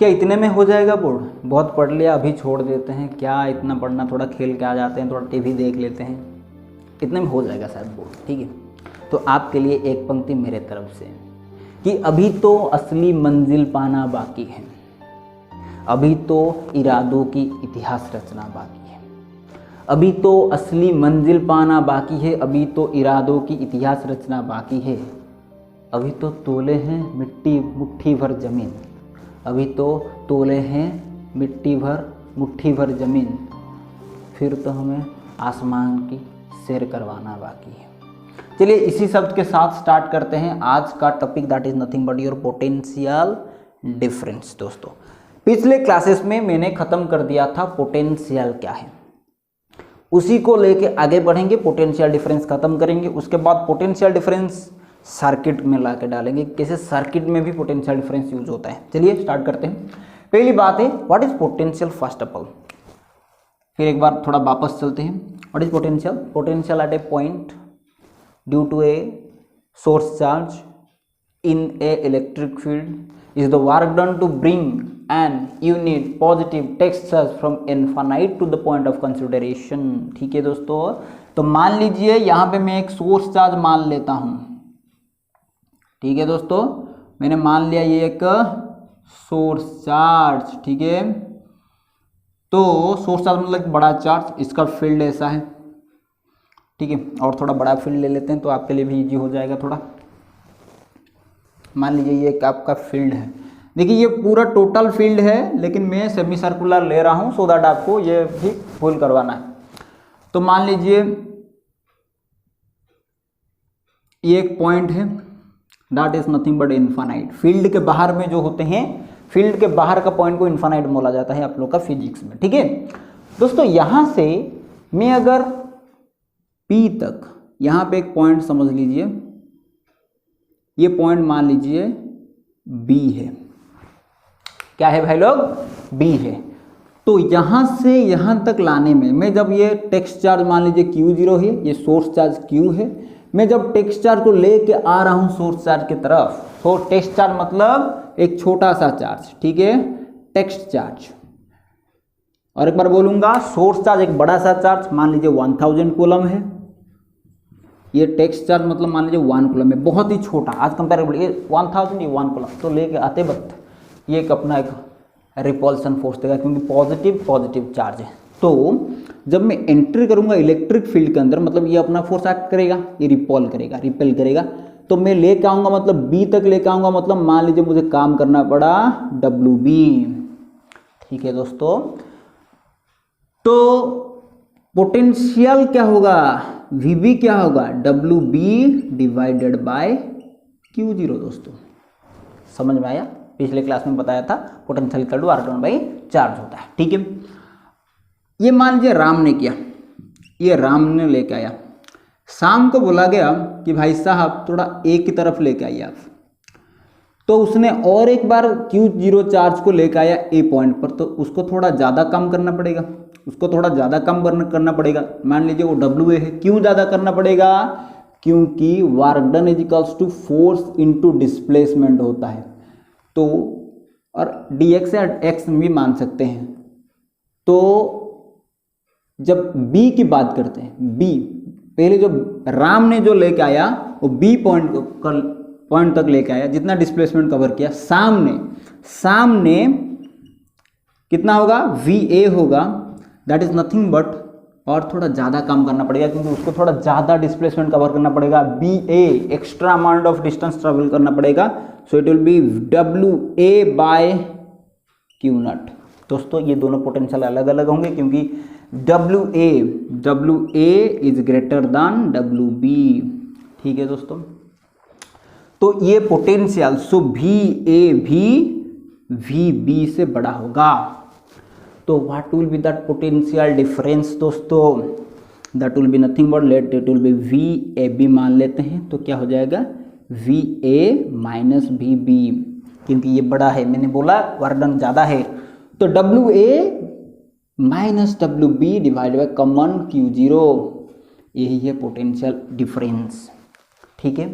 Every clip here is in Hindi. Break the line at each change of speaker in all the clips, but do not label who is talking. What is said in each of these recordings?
क्या इतने में हो जाएगा बोर्ड? बहुत पढ़ लिया अभी छोड़ देते हैं, क्या इतना पढ़ना, थोड़ा खेल के आ जाते हैं, थोड़ा टीवी देख लेते हैं, इतने में हो जाएगा शायद बोर्ड। ठीक है, तो आपके लिए एक पंक्ति मेरे तरफ से कि अभी तो असली मंजिल पाना बाकी है, अभी तो इरादों की इतिहास रचना बाकी है, अभी तो असली मंजिल पाना बाकी है, अभी तो इरादों की इतिहास रचना बाकी है, अभी तो तोले हैं मिट्टी मुट्ठी भर ज़मीन, अभी तो तोले हैं मुट्ठी भर ज़मीन, फिर तो हमें आसमान की सैर करवाना बाकी है। चलिए इसी शब्द के साथ स्टार्ट करते हैं आज का topic, that is nothing but your potential difference. दोस्तों पिछले क्लासेस में मैंने ख़त्म कर दिया था पोटेंशियल क्या है, उसी को लेके आगे बढ़ेंगे, पोटेंशियल डिफरेंस ख़त्म करेंगे, उसके बाद पोटेंशियल डिफरेंस सर्किट में ला के डालेंगे, कैसे सर्किट में भी पोटेंशियल डिफरेंस यूज होता है। चलिए स्टार्ट करते हैं। पहली बात है what is potential first of all, फिर एक बार थोड़ा वापस चलते हैं। What is potential? Potential at a point due to a source charge in an electric field is the work done to bring an unit positive test charge from infinite to the point of consideration. ठीक है दोस्तों, तो मान लीजिए यहाँ पे मैं एक सोर्स चार्ज मान लेता हूँ। ठीक है दोस्तों, मैंने मान लिया ये एक सोर्स चार्ज। ठीक है, तो सोर्स चार्ज मतलब बड़ा चार्ज, इसका फील्ड ऐसा है। ठीक है, और थोड़ा बड़ा फील्ड ले लेते हैं तो आपके लिए भी इजी हो जाएगा थोड़ा। मान लीजिए ये एक आपका फील्ड है, देखिए ये पूरा टोटल फील्ड है, लेकिन मैं सेमी सर्कुलर ले रहा हूँ सो दैट आपको ये भी फुल करवाना है। तो मान लीजिए ये एक पॉइंट है, that is nothing but infinite. Field के बाहर में जो होते हैं, फील्ड के बाहर का पॉइंट को इनफाइनाइट बोला जाता है आप लोग का फिजिक्स में। ठीक है दोस्तों, यहां से मैं अगर P तक, यहां पे एक पॉइंट समझ लीजिए, ये पॉइंट मान लीजिए B है। क्या है भाई लोग? B है। तो यहां से यहां तक लाने में मैं जब ये टेक्स्ट चार्ज मान लीजिए Q0 है, ये सोर्स चार्ज Q है, मैं जब टेक्स्ट चार्ज को लेके आ रहा हूं सोर्स चार्ज की तरफ, तो टेक्स्ट चार्ज मतलब एक छोटा सा चार्ज, ठीक है, टेक्स्ट चार्ज। और एक बार बोलूंगा, सोर्स चार्ज एक बड़ा सा चार्ज, मान लीजिए 1000 कूलम है, ये टेक्स्ट चार्ज मतलब मान लीजिए 1 कूलम है, बहुत ही छोटा, आज कंपेयर कर 1000 ये 1 कूलम, तो लेके आते वक्त ये एक अपना एक रिपल्सन फोर्स देगा, क्योंकि पॉजिटिव चार्ज है। तो जब मैं एंट्री करूंगा इलेक्ट्रिक फील्ड के अंदर, मतलब ये अपना फोर्स एक्ट करेगा, ये रिपेल करेगा, तो मैं लेके आऊंगा, मतलब बी तक लेके आऊंगा, मतलब मान लीजिए मुझे काम करना पड़ा WB। ठीक है दोस्तों, तो पोटेंशियल क्या होगा? VB क्या होगा? WB divided by Q0। दोस्तों समझ में आया? पिछले क्लास में बताया था potential equal to R1 by charge होता है। ठीक है, ये मान लीजिए राम ने किया, ये राम ने लेके आया, शाम को बोला गया कि भाई साहब थोड़ा A की तरफ लेके आइए आप, तो उसने और एक बार Q0 चार्ज को लेके आया A पॉइंट पर, तो उसको थोड़ा ज़्यादा कम करना पड़ेगा, मान लीजिए वो WA है। क्यों ज़्यादा करना पड़ेगा? क्योंकि work done is equals to force into displacement होता है, तो और dx या x भी मान सकते हैं। तो जब B की बात करते हैं, B पहले जो राम ने जो लेके आया वो B पॉइंट तक लेके आया, जितना डिस्प्लेसमेंट कवर किया, सामने कितना होगा? VA होगा, दैट इज नथिंग बट, और थोड़ा ज़्यादा काम करना पड़ेगा क्योंकि उसको थोड़ा ज़्यादा डिस्प्लेसमेंट कवर करना पड़ेगा, BA extra amount of distance travel करना पड़ेगा, so it will be WA by Q0। दोस्तों ये दोनों पोटेंशियल अलग अलग होंगे क्योंकि WA is greater than WB। ठीक है दोस्तों, तो ये पोटेंशियल, सो VA भी VB से बड़ा होगा, तो what will be that potential difference? दोस्तों that will be nothing but, let it will be VAB मान लेते हैं, तो क्या हो जाएगा? VA माइनस VB, क्योंकि ये बड़ा है, मैंने बोला वर्क डन ज़्यादा है, तो WA minus WB divide by common Q0, यही है पोटेंशियल डिफरेंस। ठीक है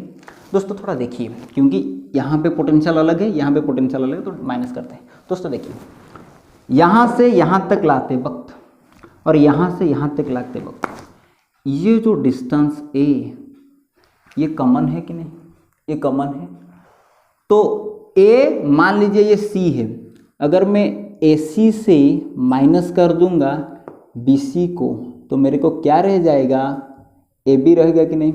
दोस्तों, थोड़ा देखिए, क्योंकि यहाँ पे पोटेंशियल अलग है, यहाँ पे पोटेंशियल अलग है, तो माइनस करते हैं। दोस्तों देखिए, यहाँ से यहाँ तक लाते वक्त और यहाँ से यहाँ तक लाते वक्त ये जो डिस्टेंस ए, ये कॉमन है कि नहीं? ये कॉमन है। तो ए मान लीजिए ये सी है, अगर मैं ए सी से माइनस कर दूंगा बी सी को तो मेरे को क्या रह जाएगा? ए बी रहेगा कि नहीं?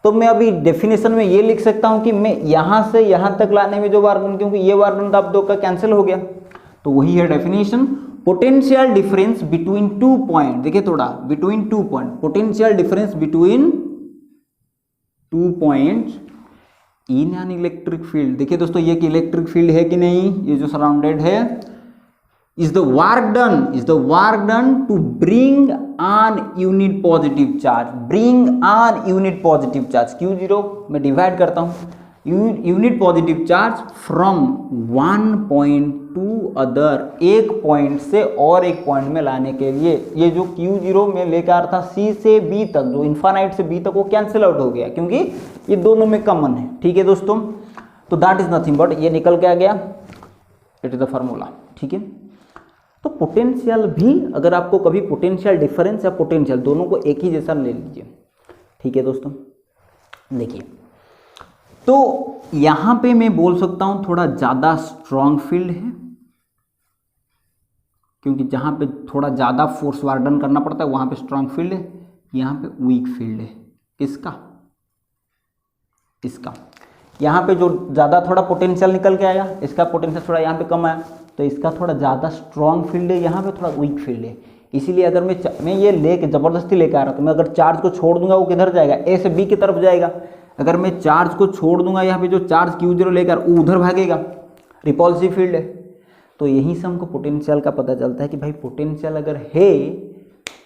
तो मैं अभी डेफिनेशन में ये लिख सकता हूँ कि मैं यहाँ से यहाँ तक लाने में जो वार डन, क्योंकि ये वार डन आप दो का कैंसिल हो गया, तो वही है definition, potential difference between two point. देखिए थोड़ा, between two point, potential difference between two points in an electric field. देखिए दोस्तों, ये कि इलेक्ट्रिक फील्ड है कि नहीं, ये जो सराउंडेड है, is the work done to bring on unit positive charge Q0 मैं डिवाइड करता हूँ, unit positive charge from one point two other, एक पॉइंट से और एक पॉइंट में लाने के लिए। ये जो Q0 में लेकर आ रहा था C से B तक, जो इन्फानाइट से B तक, वो कैंसिल आउट हो गया क्योंकि ये दोनों में कॉमन है। ठीक है दोस्तों, तो दैट इज नथिंग बट ये निकल के आ गया, इट इज द फार्मूला। ठीक है, तो पोटेंशियल भी, अगर आपको कभी पोटेंशियल डिफरेंस या पोटेंशियल दोनों को एक ही जैसा ले लीजिए। ठीक है दोस्तों, देखिए तो यहां पे मैं बोल सकता हूं थोड़ा ज्यादा स्ट्रॉन्ग फील्ड है, क्योंकि जहां पे थोड़ा ज्यादा फोर्स वार्डन करना पड़ता है वहां पे स्ट्रॉन्ग फील्ड है, यहां पे वीक फील्ड है। किसका? इसका। यहाँ पे जो ज़्यादा थोड़ा पोटेंशियल निकल के आया, इसका पोटेंशियल थोड़ा यहाँ पे कम आया, तो इसका थोड़ा ज़्यादा स्ट्रॉन्ग फील्ड है, यहाँ पे थोड़ा वीक फील्ड है। इसीलिए अगर मैं ये लेके ज़बरदस्ती लेके आ रहा तो मैं अगर चार्ज को छोड़ दूंगा वो किधर जाएगा? ए से बी की तरफ जाएगा। अगर मैं चार्ज को छोड़ दूंगा, यहाँ पे जो चार्ज Q0 लेकर वो उधर भागेगा, रिपल्सिव फील्ड है। तो यहीं से हमको पोटेंशियल का पता चलता है कि भाई पोटेंशियल अगर है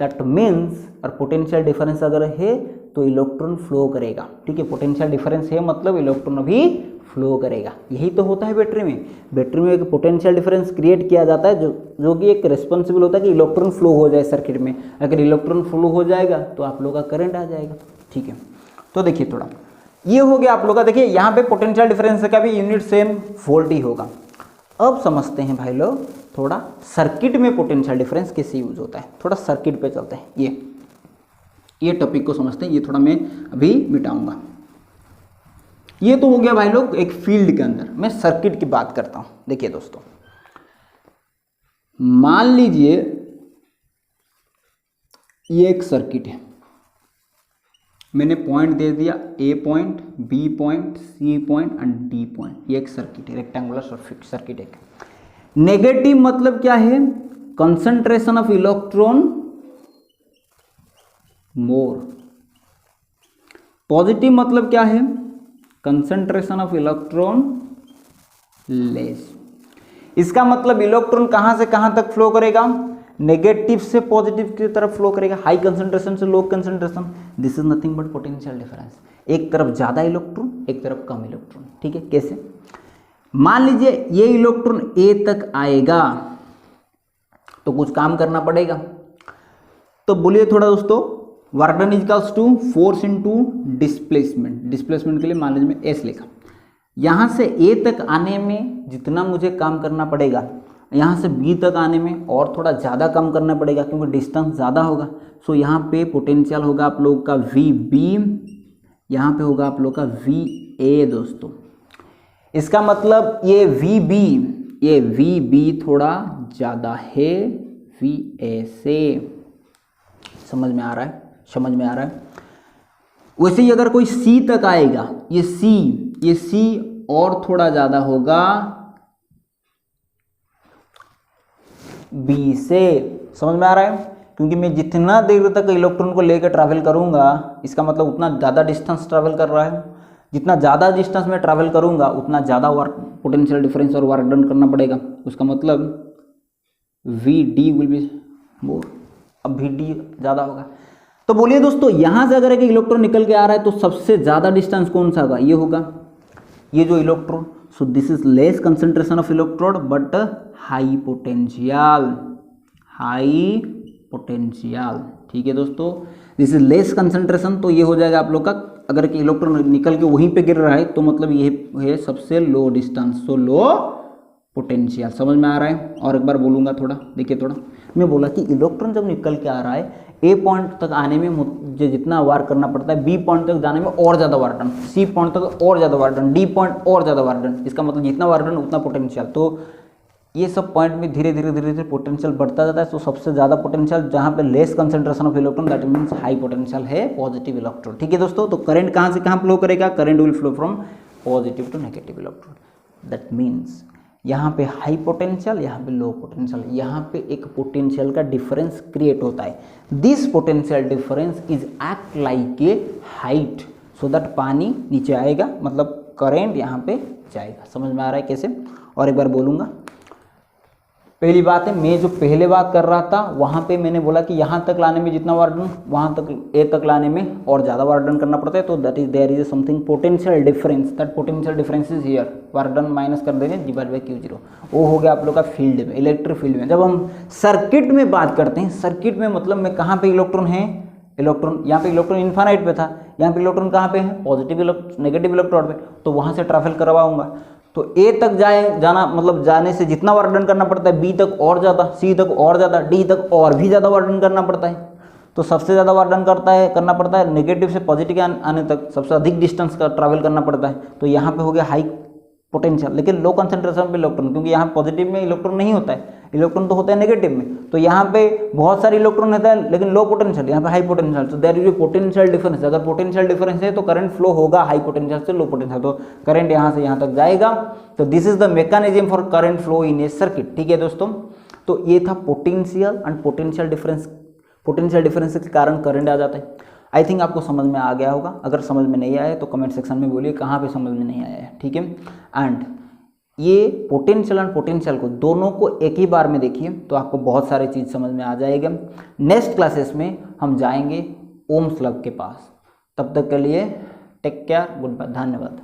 दैट मीन्स, और पोटेंशियल डिफरेंस अगर है तो इलेक्ट्रॉन फ्लो करेगा। ठीक है, पोटेंशियल डिफरेंस है मतलब इलेक्ट्रॉन अभी फ्लो करेगा। यही तो होता है बैटरी में। बैटरी में एक पोटेंशियल डिफरेंस क्रिएट किया जाता है जो कि एक रिस्पॉन्सिबल होता है कि इलेक्ट्रॉन फ्लो हो जाए सर्किट में। अगर इलेक्ट्रॉन फ्लो हो जाएगा तो आप लोग का करंट आ जाएगा। ठीक है, तो देखिए थोड़ा ये हो गया आप लोग का। देखिए यहाँ पे पोटेंशियल डिफरेंस का भी यूनिट सेम वोल्ट ही होगा। अब समझते हैं भाई लोग थोड़ा सर्किट में पोटेंशियल डिफरेंस कैसे यूज होता है। थोड़ा सर्किट पे चलते हैं, ये टॉपिक को समझते हैं। ये थोड़ा मैं अभी मिटाऊंगा। ये तो हो गया भाई लोग एक फील्ड के अंदर। मैं सर्किट की बात करता हूं। देखिए दोस्तों, मान लीजिए ये एक सर्किट है, मैंने पॉइंट दे दिया A point, B point, C point and D point. ये एक सर्किट है, रेक्टेंगुलर सर्किट है। नेगेटिव मतलब क्या है? Concentration of electron more. Positive मतलब क्या है? Concentration of electron less. इसका मतलब इलेक्ट्रॉन कहां से कहां तक फ्लो करेगा? नेगेटिव से पॉजिटिव की तरफ फ्लो करेगा, हाई कंसंट्रेशन से low concentration. This is nothing but potential difference. एक तरफ ज्यादा इलेक्ट्रॉन, एक तरफ कम इलेक्ट्रॉन। ठीक है, कैसे? मान लीजिए ये इलेक्ट्रॉन ए तक आएगा तो कुछ काम करना पड़ेगा। तो बोलिए थोड़ा दोस्तों, work done equals to force into displacement. Displacement के लिए मान लीजिए मैं एस लिखा। यहाँ से ए तक आने में जितना मुझे काम करना पड़ेगा, यहाँ से बी तक आने में और थोड़ा ज़्यादा काम करना पड़ेगा क्योंकि डिस्टेंस ज़्यादा होगा। सो यहाँ पे पोटेंशियल होगा आप लोग का वी बी, यहाँ पे होगा आप लोग का वी ए दोस्तों। इसका मतलब ये वी बी थोड़ा ज़्यादा है वी ए से। समझ में आ रहा है? समझ में आ रहा है? वैसे ही अगर कोई सी तक आएगा, ये सी और थोड़ा ज़्यादा होगा बी से। समझ में आ रहा है? क्योंकि मैं जितना देर तक इलेक्ट्रॉन को लेकर ट्रैवल करूंगा, इसका मतलब उतना ज़्यादा डिस्टेंस ट्रैवल कर रहा है। जितना ज़्यादा डिस्टेंस में ट्रैवल करूंगा उतना ज़्यादा वर्क, पोटेंशियल डिफरेंस और वर्क डन करना पड़ेगा। उसका मतलब V D will be more. अब वी डी ज़्यादा होगा। तो बोलिए दोस्तों, यहाँ से अगर एक इलेक्ट्रॉन निकल के आ रहा है तो सबसे ज़्यादा डिस्टेंस कौन सा होगा? ये होगा, ये जो electron. So this is less concentration of electrode but high potential. ठीक है दोस्तों, दिस इज लेस कंसंट्रेशन। तो ये हो जाएगा आप लोग का, अगर कि इलेक्ट्रॉन निकल के वहीं पे गिर रहा है तो मतलब ये है सबसे लो डिस्टेंस, सो लो पोटेंशियल। समझ में आ रहा है? और एक बार बोलूँगा थोड़ा, देखिए थोड़ा, मैं बोला कि इलेक्ट्रॉन जब निकल के आ रहा है ए पॉइंट तक आने में मुझे जितना वर्क करना पड़ता है, बी पॉइंट तक जाने में और ज़्यादा वर्क डन, सी पॉइंट तक और ज़्यादा वर्क डन, डी पॉइंट और ज़्यादा वर्क डन। इसका मतलब जितना वर्क डन उतना पोटेंशियल। तो ये सब पॉइंट में धीरे धीरे पोटेंशियल बढ़ता जाता है। तो सबसे ज़्यादा पोटेंशियल जहाँ पे less concentration of electron, that means high potential है पॉजिटिव इलेक्ट्रॉन। ठीक है दोस्तों, तो करंट कहाँ से कहाँ फ्लो करेगा? Current will flow from positive to negative electron. That means यहाँ पे हाई पोटेंशियल, यहाँ पे लो पोटेंशियल, यहाँ पे एक पोटेंशियल का डिफरेंस क्रिएट होता है। This potential difference is act like a height, so that पानी नीचे आएगा, मतलब करंट यहाँ पे जाएगा। समझ में आ रहा है कैसे? और एक बार बोलूँगा, पहली बात है, मैं जो पहले बात कर रहा था वहाँ पे मैंने बोला कि यहाँ तक लाने में जितना वार्डन, वहाँ तक ए तक लाने में और ज़्यादा वार्डन करना पड़ता है। तो that is there is something potential difference, that potential difference is here, वार्डन माइनस कर देंगे डिवाइड बाई Q0। वो हो गया आप लोग का फील्ड में, इलेक्ट्रिक फील्ड में। जब हम सर्किट में बात करते हैं, सर्किट में मतलब में कहाँ पे इलेक्ट्रॉन है, इलेक्ट्रॉन यहाँ पे इलेक्ट्रॉन इन्फानाइट पे था, यहाँ पे इलेक्ट्रॉन कहाँ पे है? पॉजिटिव नेगेटिव इलेक्ट्रोड पे। तो वहाँ से ट्रैवल करवाऊंगा, तो ए तक जाना मतलब जाने से जितना वर्क डन करना पड़ता है, बी तक और ज़्यादा, सी तक और ज़्यादा, डी तक और भी ज़्यादा वर्क डन करना पड़ता है। तो सबसे ज़्यादा वर्क डन करना पड़ता है नेगेटिव से पॉजिटिव आने तक, सबसे अधिक डिस्टेंस का ट्रैवल करना पड़ता है। तो यहाँ पे हो गया हाई पोटेंशियल, लेकिन लो कंसंट्रेशन पे इलेक्ट्रॉन, क्योंकि यहाँ पॉजिटिव में इलेक्ट्रॉन नहीं होता है, इलेक्ट्रॉन तो होता है नेगेटिव में। तो यहाँ पे बहुत सारे इलेक्ट्रॉन रहता है लेकिन लो पोटेंशियल, यहाँ पे हाई पोटेंशियल। तो there is a potential difference. अगर पोटेंशियल डिफरेंस है तो करंट फ्लो होगा हाई पोटेंशियल से लो पोटेंशियल, तो करंट यहाँ से यहाँ तक जाएगा। तो this is the mechanism for current flow in A circuit. ठीक है दोस्तों, तो ये था potential and potential difference. Potential difference के कारण करंट आ जाता है। आई थिंक आपको समझ में आ गया होगा। अगर समझ में नहीं आया तो कमेंट सेक्शन में बोलिए कहाँ पे समझ में नहीं आया है। ठीक है, एंड ये पोटेंशियल एंड पोटेंशियल को दोनों को एक ही बार में देखिए तो आपको बहुत सारी चीज़ समझ में आ जाएगा। नेक्स्ट क्लासेस में हम जाएंगे ओम्स लॉ के पास। तब तक के लिए टेक केयर, गुड बाय, धन्यवाद।